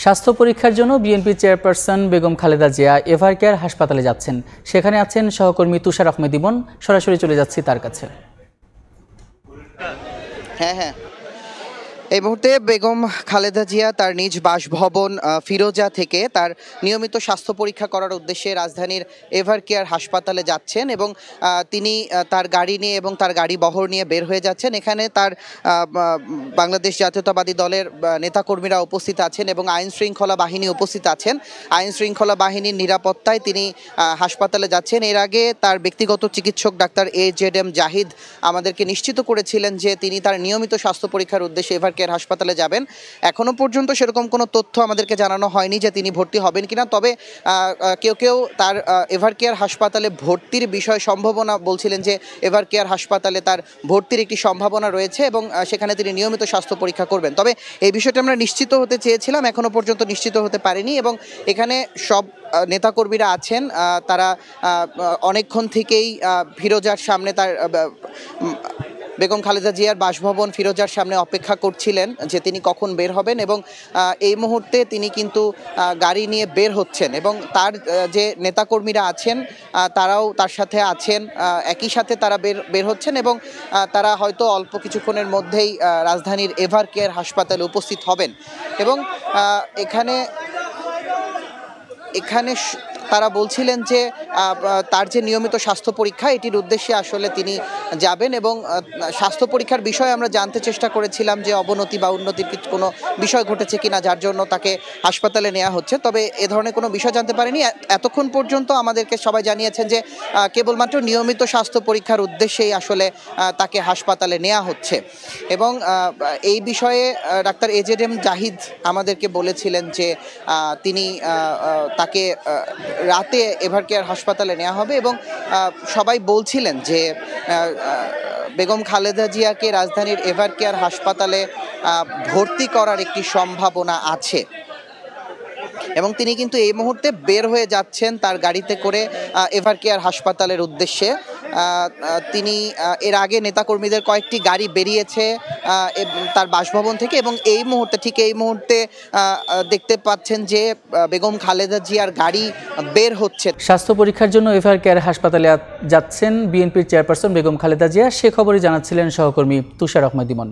স্বাস্থ্য পরীক্ষার জন্য বিএনপি চেয়ারপারসন বেগম খালেদা জিয়া এভারকেয়ার হাসপাতালে যাচ্ছেন। সেখানে আছেন সহকর্মী তুষার আহমেদ ইমন। সরাসরি চলে যাচ্ছি তার কাছে। হ্যাঁ, এই মুহূর্তে বেগম খালেদা জিয়া তার নিজ বাসভবন ফিরোজা থেকে তার নিয়মিত স্বাস্থ্য পরীক্ষা করার উদ্দেশ্যে রাজধানীর এভারকেয়ার হাসপাতালে যাচ্ছেন এবং তিনি তার গাড়ি নিয়ে এবং তার গাড়ি বহর নিয়ে বের হয়ে যাচ্ছেন। এখানে তার বাংলাদেশ জাতীয়তাবাদী দলের নেতাকর্মীরা উপস্থিত আছেন এবং আইন শৃঙ্খলা বাহিনী উপস্থিত আছেন। আইন শৃঙ্খলা বাহিনীর নিরাপত্তায় তিনি হাসপাতালে যাচ্ছেন। এর আগে তার ব্যক্তিগত চিকিৎসক ডাক্তার AJM জাহিদ আমাদেরকে নিশ্চিত করেছিলেন যে তিনি তার নিয়মিত স্বাস্থ্য পরীক্ষার উদ্দেশ্যে এভারকেয়ার হাসপাতালে যাবেন। এখনো পর্যন্ত সেরকম কোনো তথ্য আমাদেরকে জানানো হয়নি যে তিনি ভর্তি হবেন কিনা। তবে কেউ তার এভারকেয়ার হাসপাতালে ভর্তির বিষয়ে সম্ভাবনা বলছিলেন যে এভারকেয়ার হাসপাতালে তার ভর্তির একটি সম্ভাবনা রয়েছে এবং সেখানে তিনি নিয়মিত স্বাস্থ্য পরীক্ষা করবেন। তবে এই বিষয়টা আমরা নিশ্চিত হতে চেয়েছিলাম, এখনো পর্যন্ত নিশ্চিত হতে পারিনি এবং এখানে সব নেতাকর্মীরা আছেন। তারা অনেকক্ষণ থেকেই ফিরোজার সামনে তার বেগম খালেদা জিয়ার বাসভবন ফিরোজার সামনে অপেক্ষা করছিলেন যে তিনি কখন বের হবেন এবং এই মুহূর্তে তিনি কিন্তু গাড়ি নিয়ে বের হচ্ছেন এবং তার যে নেতাকর্মীরা আছেন তারাও তার সাথে আছেন। একই সাথে তারা বের হচ্ছেন এবং তারা হয়তো অল্প কিছুক্ষণের মধ্যেই রাজধানীর এভারকেয়ার হাসপাতালে উপস্থিত হবেন এবং এখানে তারা বলছিলেন যে তার যে নিয়মিত স্বাস্থ্য পরীক্ষা এটির উদ্দেশ্যে আসলে তিনি যাবেন এবং স্বাস্থ্য পরীক্ষার বিষয়ে আমরা জানতে চেষ্টা করেছিলাম যে অবনতি বা উন্নতির কোনো বিষয় ঘটেছে কিনা যার জন্য তাকে হাসপাতালে নেওয়া হচ্ছে। তবে এ ধরনের কোনো বিষয় জানতে পারিনি। এতক্ষণ পর্যন্ত আমাদেরকে সবাই জানিয়েছেন যে কেবলমাত্র নিয়মিত স্বাস্থ্য পরীক্ষার উদ্দেশ্যেই আসলে তাকে হাসপাতালে নেওয়া হচ্ছে এবং এই বিষয়ে ডাক্তার AJM জাহিদ আমাদেরকে বলেছিলেন যে তিনি তাকে রাতে এভারকেয়ার হাসপাতালে নেওয়া হবে এবং সবাই বলছিলেন যে বেগম খালেদা জিয়াকে রাজধানীর এভারকেয়ার হাসপাতালে ভর্তি করার একটি সম্ভাবনা আছে এবং তিনি কিন্তু এই মুহূর্তে বের হয়ে যাচ্ছেন তার গাড়িতে করে এভারকেয়ার হাসপাতালের উদ্দেশ্যে। তিনি এর আগে নেতাকর্মীদের কয়েকটি গাড়ি বেরিয়েছে তার বাসভবন থেকে এবং এই মুহূর্তে দেখতে পাচ্ছেন যে বেগম খালেদা জিয়ার গাড়ি বের হচ্ছে। স্বাস্থ্য পরীক্ষার জন্য এভারকেয়ার হাসপাতালে যাচ্ছেন বিএনপির চেয়ারপারসন বেগম খালেদা জিয়া। সে খবরই জানাচ্ছিলেন সহকর্মী তুষার আহমেদ ইমন।